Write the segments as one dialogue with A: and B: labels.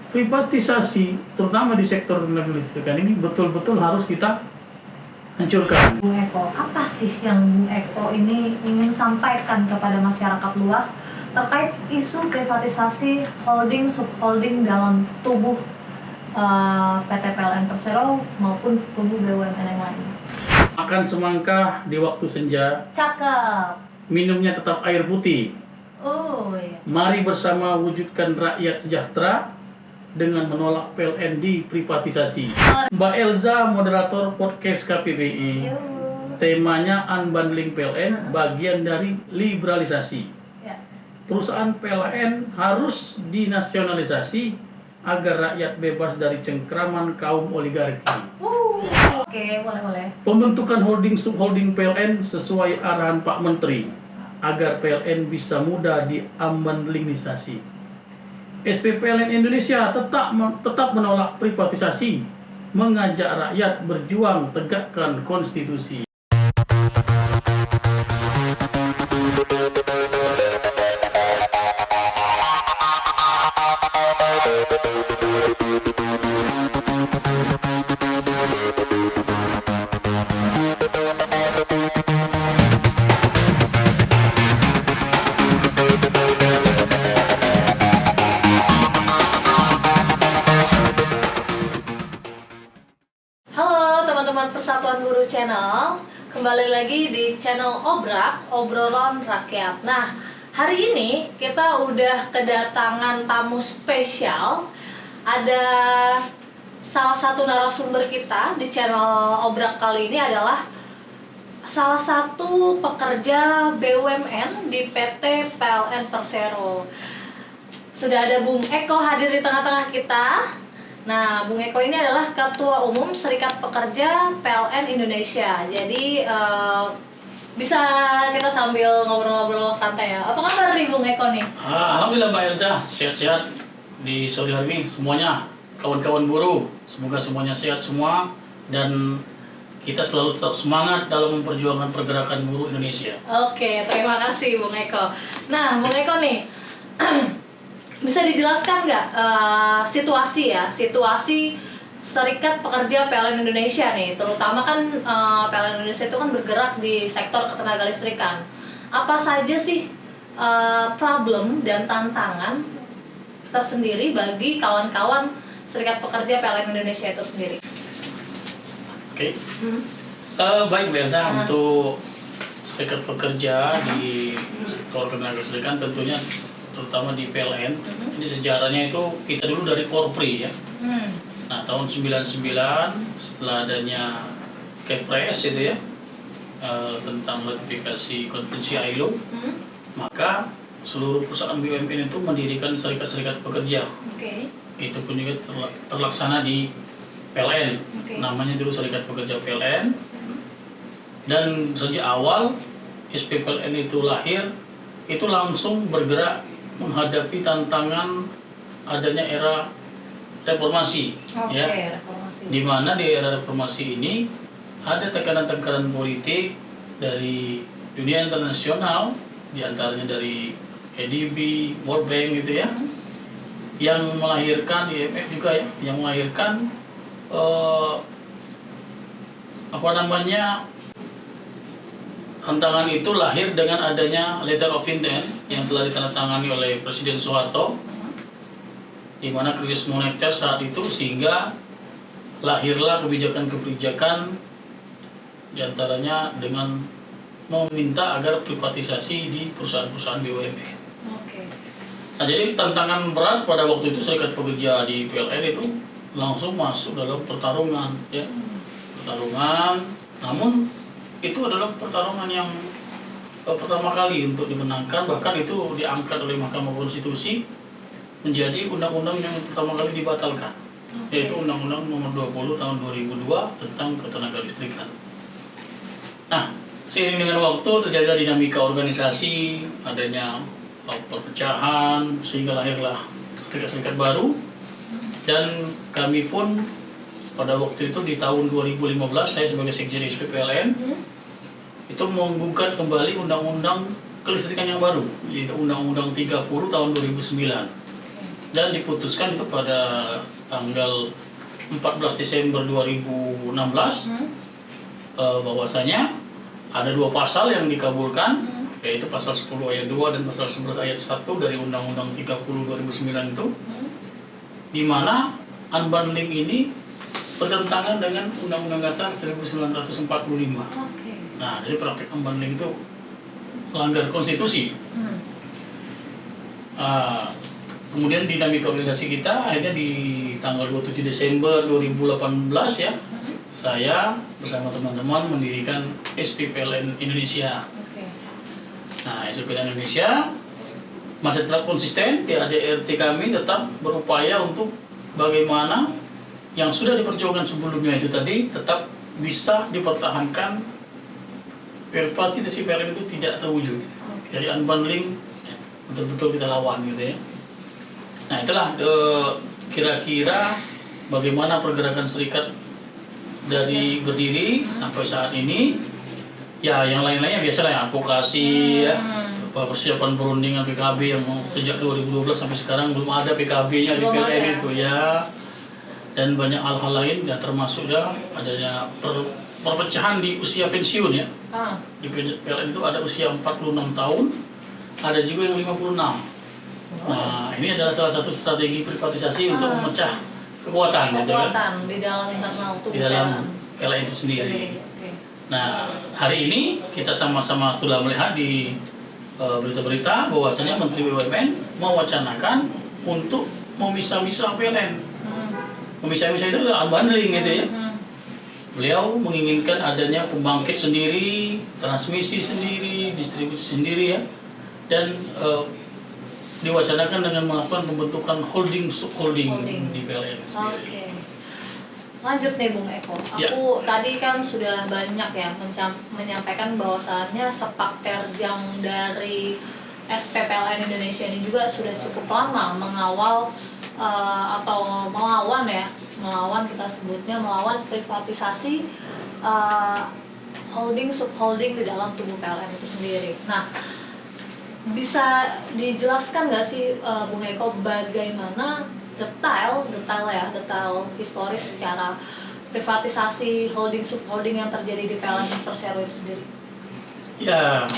A: privatisasi terutama di sektor tenaga listrikan ini betul-betul harus kita hancurkan.
B: Bung Eko, apa sih yang Bung Eko ini ingin sampaikan kepada masyarakat luas terkait isu privatisasi holding subholding dalam tubuh PT PLN Persero maupun tubuh BUMN yang lain?
A: Makan semangka di waktu senja,
B: Cakep.
A: minumnya tetap air putih.
B: Oh iya.
A: Mari bersama wujudkan rakyat sejahtera dengan menolak PLN diprivatisasi. Mbak Elza, moderator podcast KPBI. Temanya Unbundling PLN, bagian dari liberalisasi.
B: Ya.
A: Perusahaan PLN harus dinasionalisasi agar rakyat bebas dari cengkraman kaum oligarki.
B: Oke, boleh.
A: Pembentukan holding subholding PLN sesuai arahan Pak Menteri agar PLN bisa mudah diunbundlingisasi. SPPLN Indonesia tetap menolak privatisasi, mengajak rakyat berjuang tegakkan konstitusi.
B: Halo teman-teman Persatuan Buruh Channel, kembali lagi di channel Obrak, obrolan rakyat. Nah, hari ini kita udah kedatangan tamu spesial. Ada salah satu narasumber kita di channel Obrak kali ini adalah salah satu pekerja BUMN di PT PLN Persero. Sudah ada Bung Eko hadir di tengah-tengah kita. Nah, Bung Eko ini adalah Ketua Umum Serikat Pekerja PLN Indonesia. Jadi bisa kita sambil ngobrol-ngobrol santai ya. Apa kabar nih Bung Eko nih?
A: Alhamdulillah Mbak Elza, sehat-sehat di sore hari ini semuanya, kawan-kawan buruh. Semoga semuanya sehat semua dan kita selalu tetap semangat dalam memperjuangkan pergerakan buruh Indonesia.
B: Oke, terima kasih Bung Eko. Nah, Bung Eko nih, bisa dijelaskan nggak situasi Serikat Pekerja PLN Indonesia nih, terutama kan PLN Indonesia itu kan bergerak di sektor ketenaga listrikan. Apa saja sih problem dan tantangan tersendiri bagi kawan-kawan Serikat Pekerja PLN Indonesia itu sendiri?
A: Oke. Baik Mbak Elza, untuk Serikat Pekerja di sektor ketenaga listrikan tentunya terutama di PLN, ini sejarahnya itu kita dulu dari Korpri ya. Nah, tahun 99 setelah adanya Kepres itu ya, tentang ratifikasi konvensi ILO, maka seluruh perusahaan BUMN itu mendirikan serikat-serikat pekerja. Itu pun juga terlaksana di PLN. Namanya dulu Serikat Pekerja PLN. Dan sejak awal SPPLN itu lahir, itu langsung bergerak menghadapi tantangan adanya era reformasi,
B: Reformasi.
A: Di mana di era reformasi ini ada tekanan-tekanan politik dari dunia internasional, diantaranya dari EDB, World Bank gitu ya, yang melahirkan IMF juga ya, yang melahirkan tantangan itu lahir dengan adanya letter of intent yang telah ditandatangani oleh Presiden Soeharto, di mana krisis moneter saat itu, sehingga lahirlah kebijakan-kebijakan diantaranya dengan meminta agar privatisasi di perusahaan-perusahaan BUMN. Nah, jadi tantangan berat pada waktu itu Serikat Pekerja di PLN itu langsung masuk dalam pertarungan ya. Namun itu adalah pertarungan yang pertama kali untuk dimenangkan, bahkan itu diangkat oleh Mahkamah Konstitusi menjadi undang-undang yang pertama kali dibatalkan, yaitu Undang-Undang Nomor 20 Tahun 2002 tentang ketenaga listrikan. Nah, seiring dengan waktu terjadi dinamika organisasi, adanya perpecahan, sehingga lahirlah serikat-serikat baru, dan kami pun pada waktu itu di tahun 2015 saya sebagai Sekjen SPPLN itu menggugat kembali undang-undang kelistrikan yang baru, yaitu Undang-Undang 30 tahun 2009. dan diputuskan itu pada tanggal 14 Desember 2016 bahwasanya ada 2 pasal yang dikabulkan, yaitu pasal 10 ayat 2 dan pasal 11 ayat 1 dari Undang-Undang 30 2009 itu, di mana unbundling ini bertentangan dengan Undang-Undang Dasar 1945. Nah, jadi praktik unbundling itu melanggar konstitusi. Kemudian dinamika organisasi kita akhirnya di tanggal 27 Desember 2018 ya, saya bersama teman-teman mendirikan SPPLN Indonesia. Nah, SPPLN Indonesia masih tetap konsisten, di ADRT kami tetap berupaya untuk bagaimana yang sudah diperjuangkan sebelumnya itu tadi tetap bisa dipertahankan, partisipasi PLN itu tidak terwujud. Jadi unbundling betul-betul kita lawan gitu ya. Nah, itulah kira-kira bagaimana pergerakan serikat dari berdiri sampai saat ini. Ya, yang lain-lainnya biasalah ya, advokasi ya, persiapan perundingan PKB yang sejak 2012 sampai sekarang belum ada PKB-nya di PLN itu ya. Dan banyak hal-hal lain ya, termasuk ya adanya perpecahan di usia pensiun ya. Di PLN itu ada usia 46 tahun, ada juga yang 56. Nah, ini adalah salah satu strategi privatisasi untuk memecah kekuatan gitu kan,
B: di dalam internal tubuh
A: di dalam PLN itu sendiri. Nah, hari ini kita sama-sama sudah melihat di berita-berita bahwasanya Menteri BUMN mewacanakan untuk memisah-misah PLN. Memisah-misah itu adalah unbundling gitu ya. Beliau menginginkan adanya pembangkit sendiri, transmisi sendiri, distribusi sendiri ya, dan diwacanakan dengan melakukan pembentukan holding subholding di PLN sendiri.
B: Lanjut nih Bung Eko, aku tadi kan sudah banyak ya menyampaikan bahwasannya sepak terjang dari SPPLN Indonesia ini juga sudah cukup lama mengawal atau melawan kita sebutnya melawan privatisasi holding subholding di dalam tubuh PLN itu sendiri. Nah, bisa dijelaskan nggak sih Bung Eko bagaimana detail historis secara privatisasi holding subholding yang terjadi di PLN Persero itu sendiri?
A: Ya,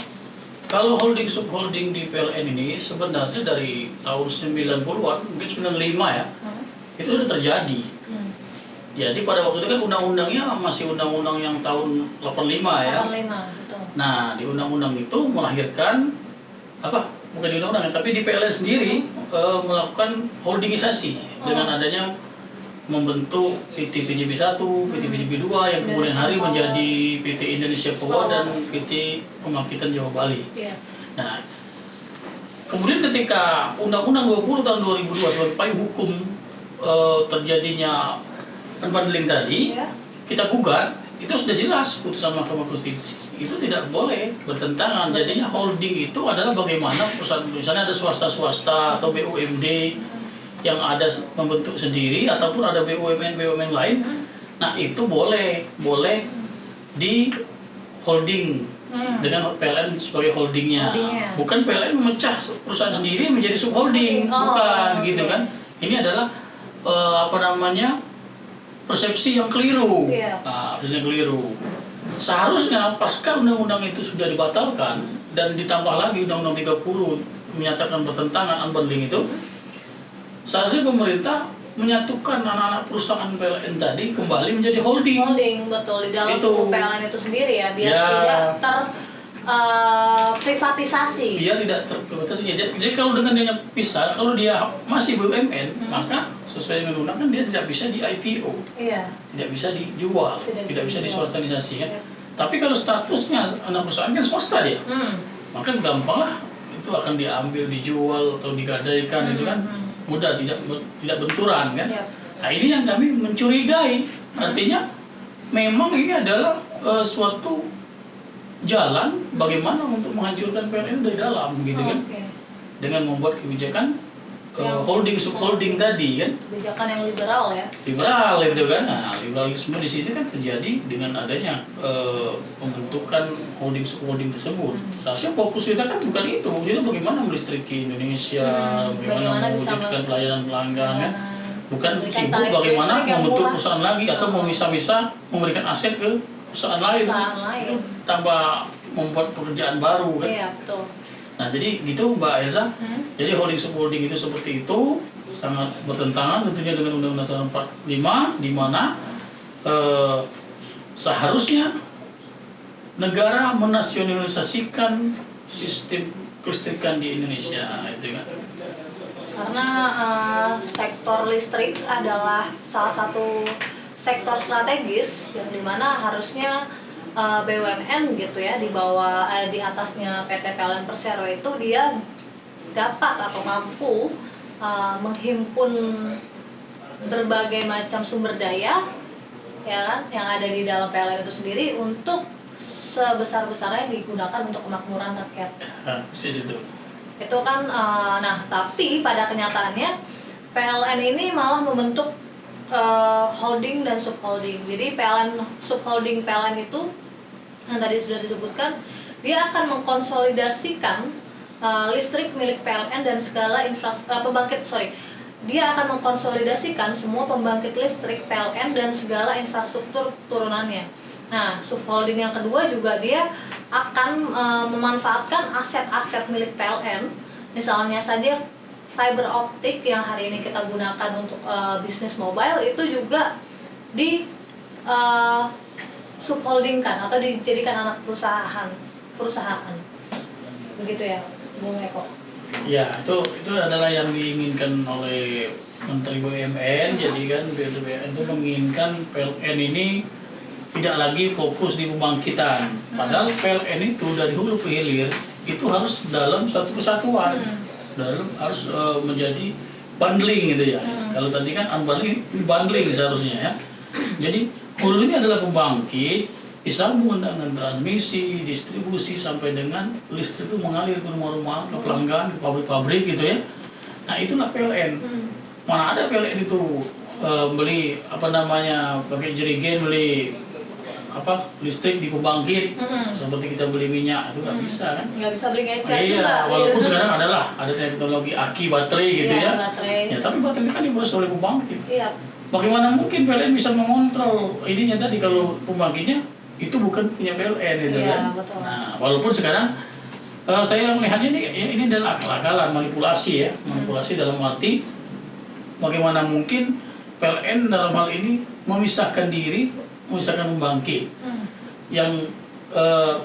A: kalau holding subholding di PLN ini sebenarnya dari tahun 90-an, mungkin 95 ya, itu sudah terjadi. Jadi pada waktu itu kan undang-undangnya masih undang-undang yang tahun 85 ya.
B: 85, betul.
A: Nah, di undang-undang itu melahirkan bukan di undang-undang, tapi di PLN sendiri melakukan holdingisasi dengan adanya membentuk PT PJB 1, PT PJB 2 yang kemudian hari menjadi PT Indonesia Power dan PT Pembangkitan Jawa Bali. Nah, kemudian ketika Undang-Undang 20 tahun 2002 sebagai payung hukum terjadinya unbundling tadi, kita gugat, itu sudah jelas putusan Mahkamah Konstitusi. Itu tidak boleh bertentangan. Jadinya holding itu adalah bagaimana perusahaan, misalnya ada swasta-swasta atau BUMD yang ada membentuk sendiri ataupun ada BUMN lain. Nah, itu boleh di holding dengan PLN sebagai holdingnya. Bukan PLN memecah perusahaan sendiri menjadi subholding, bukan gitu kan. Ini adalah persepsi yang keliru. Nah, persepsi yang keliru. Seharusnya pasca undang-undang itu sudah dibatalkan dan ditambah lagi Undang-Undang 30 menyatakan bertentangan unbundling itu, seharusnya pemerintah menyatukan anak-anak perusahaan PLN tadi kembali menjadi holding.
B: Holding, betul, di dalam tubuh PLN itu sendiri ya, biar tidak privatisasi.
A: Dia tidak terprivatisasi. Jadi kalau dengan dia pisah, kalau dia masih BUMN, maka sesuai dengan undang kan dia tidak bisa di IPO, tidak bisa dijual, tidak bisa diswastanisasi kan. Tapi kalau statusnya anak perusahaan kan swasta dia, maka gampang lah itu akan diambil, dijual atau digadaikan itu kan mudah, tidak benturan kan. Nah, ini yang kami mencurigai, artinya memang ini adalah suatu jalan bagaimana untuk menghancurkan PLN dari dalam gitu kan, dengan membuat kebijakan holding subholding tadi kan,
B: kebijakan yang liberal ya.
A: liberal itu kan. Nah, liberalisme di sini kan terjadi dengan adanya pembentukan holding subholding tersebut. Seharusnya fokus kita kan bukan itu, fokus kita bagaimana melistriki Indonesia, bagaimana mewujudkan pelayanan pelanggan kan. Bukan sibuk bagaimana membentuk perusahaan lagi atau memisah-misah memberikan aset ke perusahaan lain. Itu tambah membuat pekerjaan baru kan.
B: Iya, betul.
A: Nah, jadi gitu Mbak Elsa. Jadi holding subholding itu seperti itu, sangat bertentangan tentunya dengan Undang-Undang Dasar 45 di mana seharusnya negara menasionalisasikan sistem kelistrikan di Indonesia itu kan.
B: Karena sektor listrik adalah salah satu sektor strategis yang dimana harusnya BUMN gitu ya di bawah di atasnya PT PLN Persero itu dia dapat atau mampu menghimpun berbagai macam sumber daya ya kan yang ada di dalam PLN itu sendiri untuk sebesar-besarnya digunakan untuk kemakmuran rakyat. Itu kan nah tapi pada kenyataannya PLN ini malah membentuk holding dan subholding. Jadi subholding PLN itu yang tadi sudah disebutkan, dia akan mengkonsolidasikan listrik milik PLN dan segala dia akan mengkonsolidasikan semua pembangkit listrik PLN dan segala infrastruktur turunannya. Nah, subholding yang kedua juga dia akan memanfaatkan aset-aset milik PLN, misalnya saja fiber optik yang hari ini kita gunakan untuk bisnis mobile itu juga di subholdingkan atau dijadikan anak perusahaan begitu ya Bung Eko.
A: Ya, itu adalah yang diinginkan oleh Menteri BUMN. Jadi kan BUMN itu menginginkan PLN ini tidak lagi fokus di pembangkitan. Padahal PLN itu dari hulu ke hilir itu harus dalam satu kesatuan. Harus menjadi bundling gitu ya. Kalau tadi kan unbundling, bundling seharusnya ya. Jadi hulu ini adalah pembangkit, disambung dengan transmisi, distribusi sampai dengan listrik itu mengalir ke rumah-rumah, ke pelanggan, ke pabrik-pabrik gitu ya. Nah, itulah PLN. Mana ada PLN itu beli pakai jerigen beli listrik di pembangkit seperti kita beli minyak itu nggak bisa kan?
B: Nggak bisa beli ngecer juga.
A: Iya, walaupun sekarang ada teknologi aki baterai gitu ya.
B: Baterai.
A: Ya tapi baterai kan diproses oleh pembangkit.
B: Iya.
A: Bagaimana mungkin PLN bisa mengontrol ininya tadi kalau pembangkitnya itu bukan punya PLN gitu kan?
B: Betul.
A: Nah, walaupun sekarang saya melihatnya ini adalah akal-akalan, manipulasi ya, manipulasi dalam arti bagaimana mungkin PLN dalam hal ini memisahkan diri, memisahkan pembangkit yang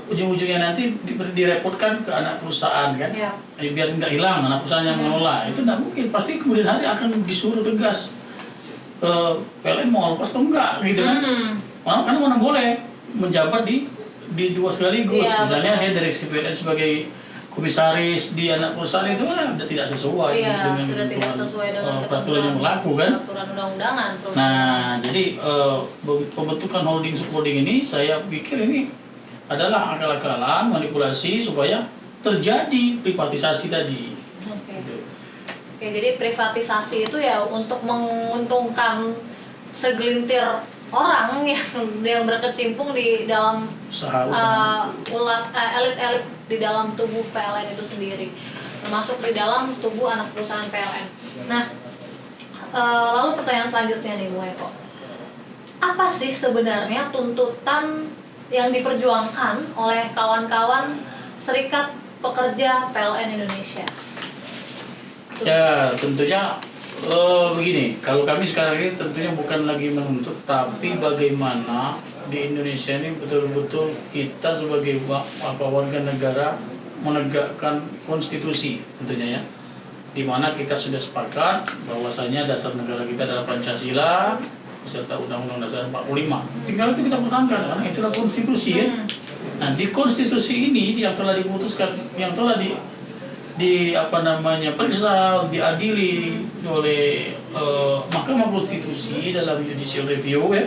A: ujung-ujungnya nanti direpotkan ke anak perusahaan kan, biar nggak hilang anak perusahaan yang mengelola itu nggak mungkin, pasti kemudian hari akan disuruh tegas PLN mau lepas atau enggak gitu kan, karena mana boleh menjabat di dua sekaligus, misalnya dia direksi PLN sebagai komisaris di anak perusahaan itu kan tidak sesuai dengan
B: sudah tidak sesuai dengan
A: peraturan yang berlaku kan,
B: peraturan undang-undangan.
A: Nah, jadi pembentukan holding subholding ini saya pikir ini adalah akal-akalan manipulasi supaya terjadi privatisasi tadi.
B: Oke, jadi privatisasi itu ya untuk menguntungkan segelintir orang yang berkecimpung di dalam elit-elit di dalam tubuh PLN itu sendiri, termasuk di dalam tubuh anak perusahaan PLN. Nah, lalu pertanyaan selanjutnya nih Bu Eko, apa sih sebenarnya tuntutan yang diperjuangkan oleh kawan-kawan Serikat Pekerja PLN Indonesia?
A: Ya, tentunya begini, kalau kami sekarang ini tentunya bukan lagi menuntut, tapi bagaimana di Indonesia ini betul-betul kita sebagai warga negara menegakkan konstitusi tentunya ya, di mana kita sudah sepakat bahwasanya dasar negara kita adalah Pancasila beserta Undang-Undang Dasar 45. Tinggal itu kita pertahankan karena itulah konstitusi ya. Nah, di konstitusi ini yang telah diputuskan, yang telah periksa, diadili oleh Mahkamah Konstitusi dalam judicial review ya.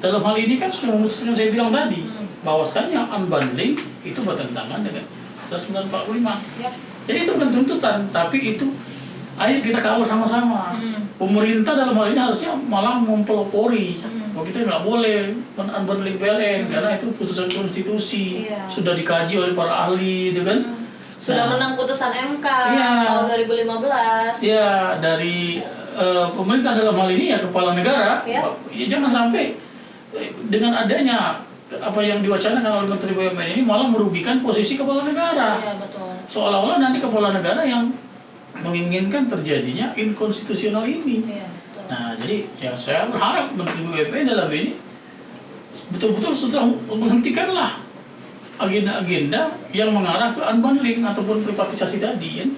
A: Dalam hal ini kan sudah memutuskan, saya bilang tadi bahwasanya unbundling itu bertentangan dengan 1945. Jadi itu bukan tuntutan, tapi itu ayo kita kawal sama-sama. Pemerintah dalam hal ini harusnya malah mempelopori. Bahwa kita nggak boleh unbundling PLN karena itu putusan konstitusi,
B: Iya.
A: sudah dikaji oleh para ahli, gitu kan?
B: Sudah
A: Nah,
B: menang putusan MK
A: Iya.
B: tahun 2015.
A: ya dari pemerintah dalam hal ini ya kepala negara,
B: Ya.
A: ya jangan sampai dengan adanya apa yang diwacanakan oleh Menteri BUMN ini malah merugikan posisi kepala negara.
B: Iya, betul.
A: Seolah-olah nanti kepala negara yang menginginkan terjadinya inkonstitusional ini.
B: Iya, betul.
A: Nah, jadi yang saya berharap Menteri BUMN dalam ini betul-betul sudah menghentikanlah agenda-agenda yang mengarah ke unbundling ataupun privatisasi tadi, kan?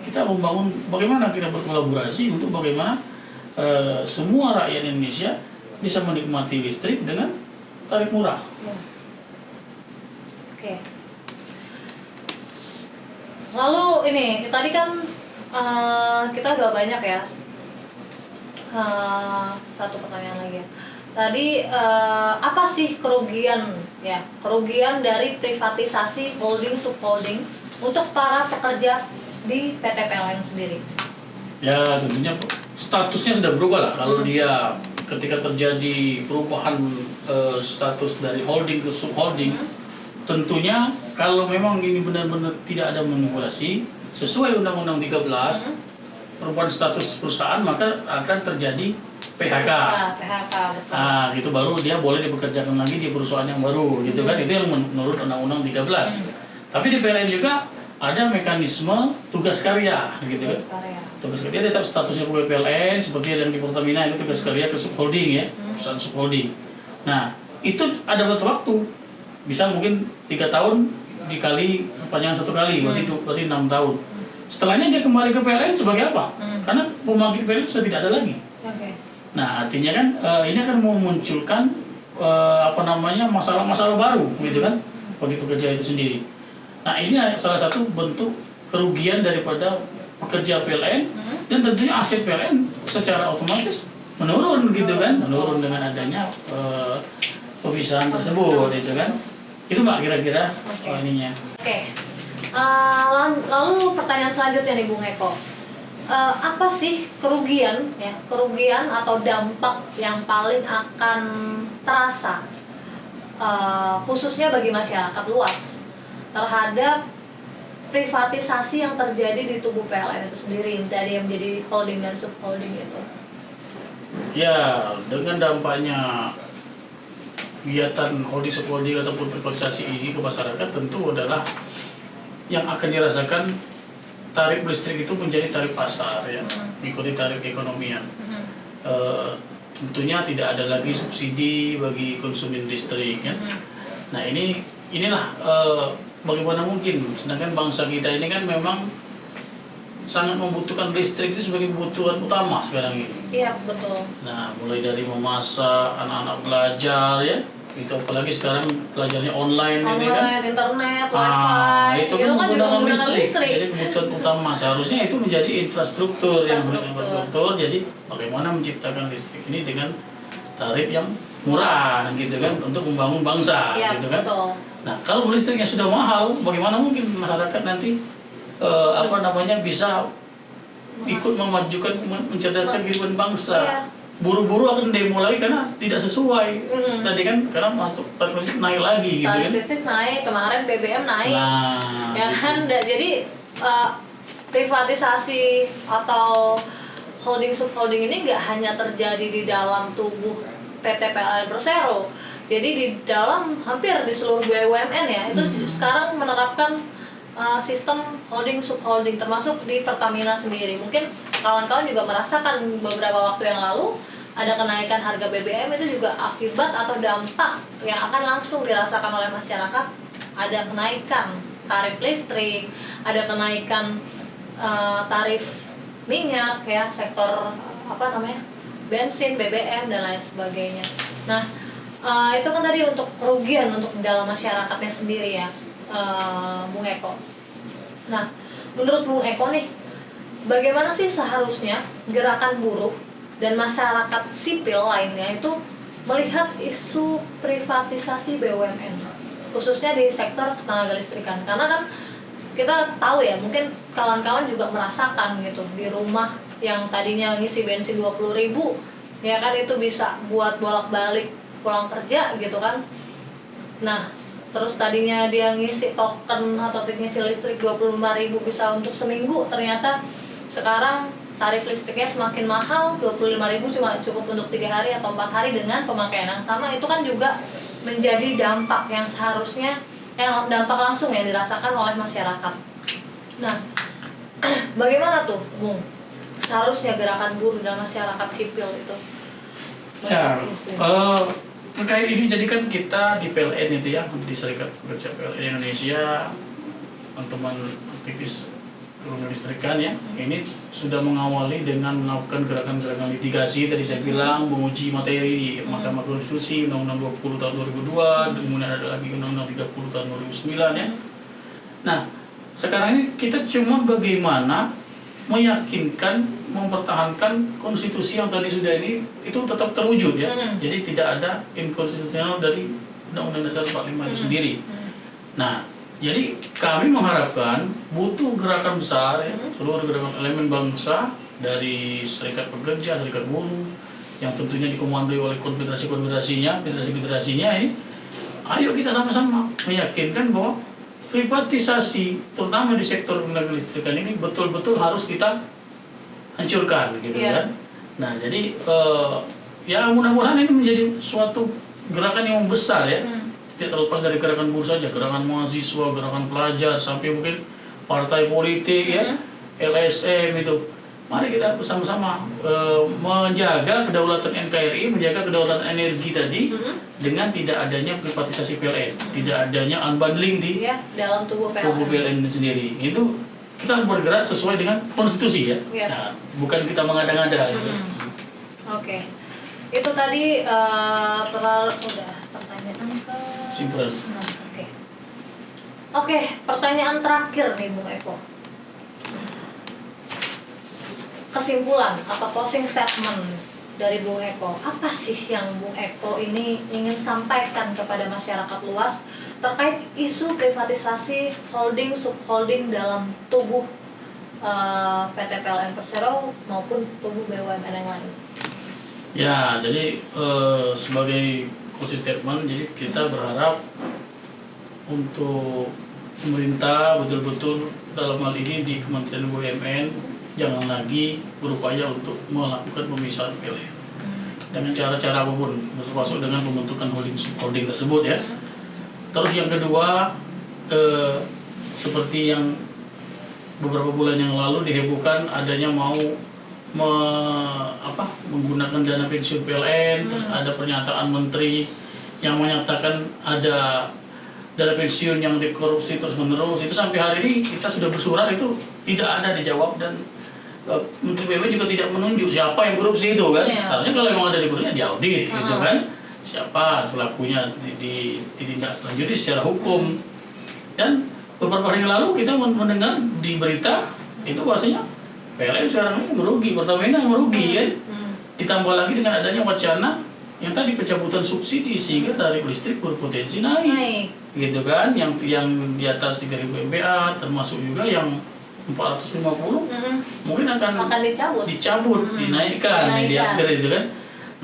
A: Kita membangun bagaimana kita berkolaborasi untuk bagaimana semua rakyat Indonesia bisa menikmati listrik dengan tarif murah.
B: Ya. Oke. Lalu ini tadi kan kita udah banyak ya. Satu pertanyaan lagi ya. Tadi apa sih kerugian dari privatisasi holding subholding untuk para pekerja di PT PLN sendiri?
A: Ya tentunya statusnya sudah berubah lah. Kalau dia ketika terjadi perubahan status dari holding ke subholding, tentunya kalau memang ini benar-benar tidak ada manipulasi sesuai Undang-Undang 13 perubahan status perusahaan, maka akan terjadi PHK.
B: PHK, betul.
A: Nah, gitu baru dia boleh dipekerjakan lagi di perusahaan yang baru, gitu kan? Itu yang menurut Undang-Undang 13. Tapi di PLN juga ada mekanisme tugas karya, gitu kan? Tugas karya tetap statusnya pegawai PLN seperti yang di Pertamina itu tugas karya ke subholding ya, perusahaan subholding. Nah, itu ada batas waktu. Bisa mungkin 3 tahun dikali perpanjangan 1 kali, berarti 6 tahun. Setelahnya dia kembali ke PLN sebagai apa? Karena pembangkit PLN sudah tidak ada lagi.
B: Oke.
A: Nah, artinya kan ini akan memunculkan masalah-masalah baru, gitu kan, bagi pekerja itu sendiri. Nah, ini salah satu bentuk kerugian daripada pekerja PLN dan tentunya aset PLN secara otomatis menurun, gitu kan, menurun dengan adanya pemisahan tersebut, gitu kan. Itu Mbak kira-kira ininya.
B: Oke. Lalu pertanyaan selanjutnya nih Bung Eko. Apa sih kerugian atau dampak yang paling akan terasa khususnya bagi masyarakat luas terhadap privatisasi yang terjadi di tubuh PLN itu sendiri, dari yang menjadi holding dan subholding itu?
A: Ya, dengan dampaknya kegiatan holding subholding ataupun privatisasi ini ke masyarakat tentu adalah yang akan dirasakan tarif listrik itu menjadi tarif pasar ya, mengikuti tarif keekonomian. Tentunya tidak ada lagi subsidi bagi konsumen listrik ya. Nah inilah bagaimana mungkin, sedangkan bangsa kita ini kan memang sangat membutuhkan listrik itu sebagai kebutuhan utama sekarang ini.
B: Iya, betul.
A: Nah, mulai dari memasak, anak-anak belajar ya, itu apalagi sekarang belajarnya online, ini kan.
B: Internet, wifi,
A: Itu kan
B: juga
A: menggunakan
B: listrik.
A: Jadi kebutuhan utama seharusnya itu menjadi infrastruktur. Jadi bagaimana menciptakan listrik ini dengan tarif yang murah gitu kan untuk membangun bangsa,
B: Ya,
A: gitu kan.
B: betul.
A: Nah, kalau listriknya sudah mahal, bagaimana mungkin masyarakat nanti bisa ikut memajukan, mencerdaskan kehidupan bangsa?
B: Ya.
A: Buru-buru akan demo lagi karena tidak sesuai. Tadi kan karena masuk tarif listrik naik lagi, gitu
B: Tarif
A: kan.
B: listrik naik, kemarin BBM naik.
A: Nah,
B: Ya kan, jadi privatisasi atau holding subholding ini nggak hanya terjadi di dalam tubuh PT PLN Persero, jadi di dalam hampir di seluruh BUMN ya itu sekarang menerapkan sistem holding subholding, termasuk di Pertamina sendiri. Mungkin kawan-kawan juga merasakan beberapa waktu yang lalu ada kenaikan harga BBM, itu juga akibat atau dampak yang akan langsung dirasakan oleh masyarakat. Ada kenaikan tarif listrik, ada kenaikan tarif minyak ya, sektor bensin, BBM dan lain sebagainya. Nah, itu kan tadi untuk kerugian untuk dalam masyarakatnya sendiri ya, Bung Eko. Nah, menurut Bung Eko nih, bagaimana sih seharusnya gerakan buruh dan masyarakat sipil lainnya itu melihat isu privatisasi BUMN, khususnya di sektor ketenaga listrikan? Karena kan kita tahu ya, mungkin kawan-kawan juga merasakan gitu di rumah yang tadinya ngisi bensin 20.000 ya kan, itu bisa buat bolak-balik pulang kerja gitu kan. Nah, terus tadinya dia ngisi token atau ngisi listrik 25.000 bisa untuk seminggu, ternyata sekarang tarif listriknya semakin mahal, 25.000 cuma cukup untuk 3 hari atau 4 hari dengan pemakaian yang sama. Itu kan juga menjadi dampak yang seharusnya dampak langsung yang dirasakan oleh masyarakat. Nah, bagaimana tuh, Bung? Seharusnya gerakan buruh dan masyarakat sipil itu
A: Ya, terkait ini jadi kan kita di PLN itu ya, di Serikat Pekerja PLN Indonesia, teman-teman aktivis listrikan ya, ini sudah mengawali dengan melakukan gerakan-gerakan litigasi. Tadi saya bilang menguji materi di Mahkamah Konstitusi, Undang-Undang 20 tahun 2002, kemudian ada lagi Undang-Undang 30 tahun 2009 ya. Nah, sekarang ini kita cuma bagaimana meyakinkan, mempertahankan konstitusi yang tadi sudah ini itu tetap terwujud ya. Jadi tidak ada inkonstitusional dari Undang-Undang Dasar 45 itu sendiri. Nah, jadi kami mengharapkan butuh gerakan besar ya, seluruh gerakan elemen bangsa dari serikat pekerja, serikat buruh yang tentunya dikomandoi oleh konfederasi-konfederasinya, federasi-federasinya ini. Ayo kita sama-sama meyakinkan bahwa privatisasi terutama di sektor tenaga listrikan ini betul-betul harus kita hancurkan gitu kan. Nah, jadi ya mudah-mudahan ini menjadi suatu gerakan yang besar ya. Tidak terlepas dari gerakan buruh saja, gerakan mahasiswa, gerakan pelajar, sampai mungkin partai politik ya, LSM itu. Mari kita bersama-sama menjaga kedaulatan NKRI, menjaga kedaulatan energi tadi dengan tidak adanya privatisasi PLN, tidak adanya unbundling di
B: dalam tubuh
A: PLN sendiri. Itu kita bergerak sesuai dengan konstitusi ya. Nah, bukan kita mengada-ngada.
B: Oke. Itu tadi terlalu udah pertanyaan ke
A: simpulan.
B: Oke, pertanyaan terakhir nih Bung Eko. Kesimpulan atau closing statement dari Bung Eko, apa sih yang Bung Eko ini ingin sampaikan kepada masyarakat luas terkait isu privatisasi holding subholding dalam tubuh PT PLN Persero maupun tubuh BUMN yang lain?
A: Ya, jadi sebagai closing statement, jadi kita berharap untuk pemerintah betul-betul dalam hal ini di Kementerian BUMN jangan lagi berupaya untuk melakukan pemisahan PLN dengan cara-cara apapun, termasuk dengan pembentukan holding tersebut ya. Terus yang kedua, seperti yang beberapa bulan yang lalu dihebohkan adanya mau menggunakan dana pensiun PLN, terus ada pernyataan menteri yang menyatakan ada dana pensiun yang dikorupsi terus menerus. Itu sampai hari ini kita sudah bersurat itu tidak ada dijawab, dan Menteri BUMN juga tidak menunjuk siapa yang korupsi itu kan. Seharusnya kalau memang ada di korupsinya diaudit gitu kan, siapa pelakunya ditindaklanjuti secara hukum. Dan beberapa hari yang lalu kita mendengar di berita itu bahwasanya PLN sekarang ini merugi, Pertamina merugi ya. Ditambah lagi dengan adanya wacana yang tadi pencabutan subsidi sehingga tarif listrik berpotensi naik. Gitu kan, yang di atas 3.000 MVA termasuk juga yang 450 mungkin akan dicabut, dinaikkan, di-upgrade gitu kan.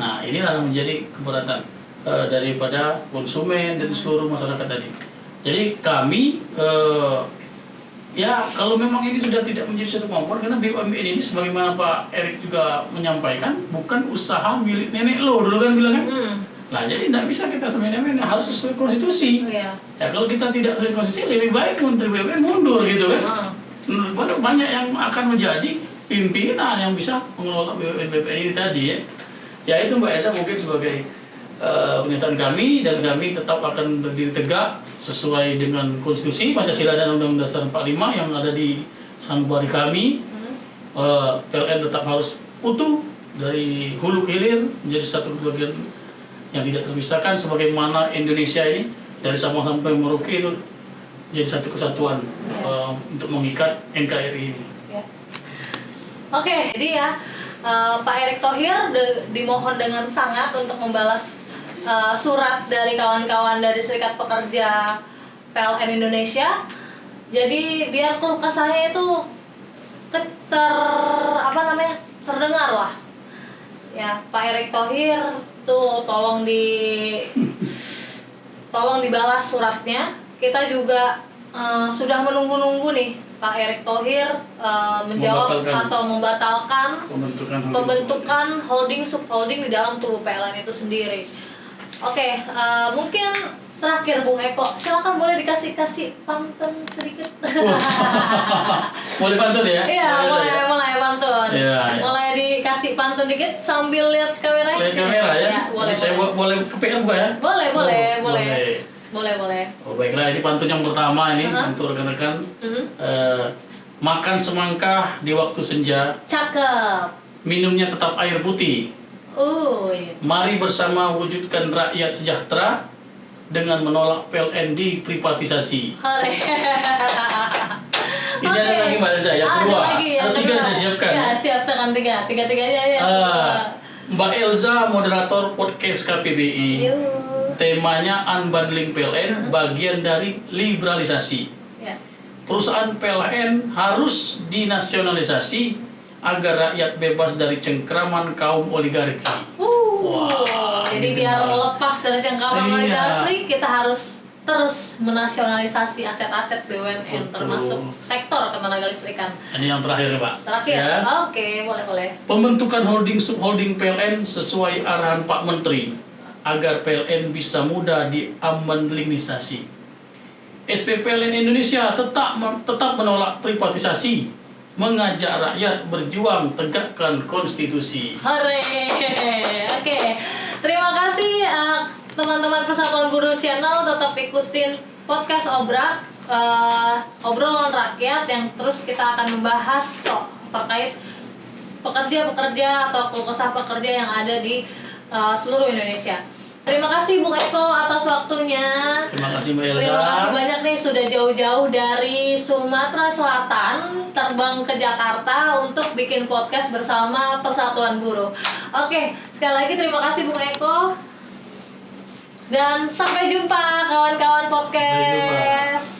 A: Nah, ini akan menjadi keberatan daripada konsumen dan seluruh masyarakat tadi. Jadi kami ya kalau memang ini sudah tidak menjadi satu kemampuan, karena BUMN ini sebagaimana Pak Erik juga menyampaikan bukan usaha milik nenek lo dulu kan bilang kan. Nah, jadi tidak bisa kita sebenarnya harus sesuai konstitusi. Ya kalau kita tidak sesuai konstitusi lebih baik Menteri BUMN mundur gitu kan. Banyak yang akan menjadi pimpinan yang bisa mengelola BUMN ini tadi ya. Ya itu Mbak Esa mungkin sebagai pernyataan kami, dan kami tetap akan berdiri tegak sesuai dengan konstitusi, Pancasila dan Undang-Undang Dasar 45 yang ada di sanubari kami. PLN tetap harus utuh dari hulu ke hilir menjadi satu bagian yang tidak terpisahkan, sebagaimana Indonesia ini dari Sabang sampai Merauke itu jadi satu kesatuan untuk mengikat NKRI ini.
B: Oke, jadi ya Pak Erick Thohir dimohon dengan sangat untuk membalas surat dari kawan-kawan dari Serikat Pekerja PLN Indonesia Jadi biar keluh kesahnya itu terdengar lah. Ya, Pak Erick Thohir tuh tolong dibalas suratnya. Kita juga sudah menunggu-nunggu nih Pak Erick Thohir menjawab atau membatalkan pembentukan holding subholding di dalam tubuh PLN itu sendiri. Oke, mungkin terakhir Bung Eko, silakan boleh dikasih pantun sedikit.
A: Boleh pantun ya?
B: Iya, mulai pantun.
A: Ya.
B: Mulai dikasih pantun dikit sambil lihat kamera.
A: Lihat kamera ya?
B: Boleh.
A: Saya boleh kepegang bukan ya?
B: Boleh.
A: Oh, baiklah, ini pantun yang pertama ini untuk rekan-rekan. Makan semangka di waktu senja.
B: Cakep.
A: Minumnya tetap air putih.
B: Iya.
A: Mari bersama wujudkan rakyat sejahtera dengan menolak PLN diprivatisasi. Ini ada lagi Mbak Elza yang kedua. Ada tiga saya siapkan.
B: Ya, siapkan tiga-tiganya ya.
A: Mbak Elza, moderator podcast KPBI. Temanya Unbundling PLN, bagian dari liberalisasi.
B: Ya.
A: Perusahaan PLN harus dinasionalisasi agar rakyat bebas dari cengkraman kaum oligarki.
B: Jadi biar lepas dari cengkraman oligarki, kita harus terus menasionalisasi aset-aset BUMN termasuk sektor ketenaga listrikan.
A: Ini yang terakhir, Pak.
B: Terakhir.
A: Ya.
B: Oke, boleh.
A: Pembentukan holding subholding PLN sesuai arahan Pak Menteri agar PLN bisa mudah diamandlinisasi. SPPLN Indonesia tetap menolak privatisasi, mengajak rakyat berjuang tegakkan konstitusi.
B: Hore. Oke. Terima kasih teman-teman Persatuan Buruh Channel, tetap ikutin podcast Obrak, obrolan rakyat yang terus kita akan membahas terkait pekerja-pekerja atau keluh kesah pekerja yang ada di seluruh Indonesia. Terima kasih Bung Eko atas waktunya.
A: Terima kasih Mbak Elza.
B: Terima kasih banyak nih sudah jauh-jauh dari Sumatera Selatan terbang ke Jakarta untuk bikin podcast bersama Persatuan Buruh. Oke, sekali lagi terima kasih Bung Eko. Dan sampai jumpa kawan-kawan podcast.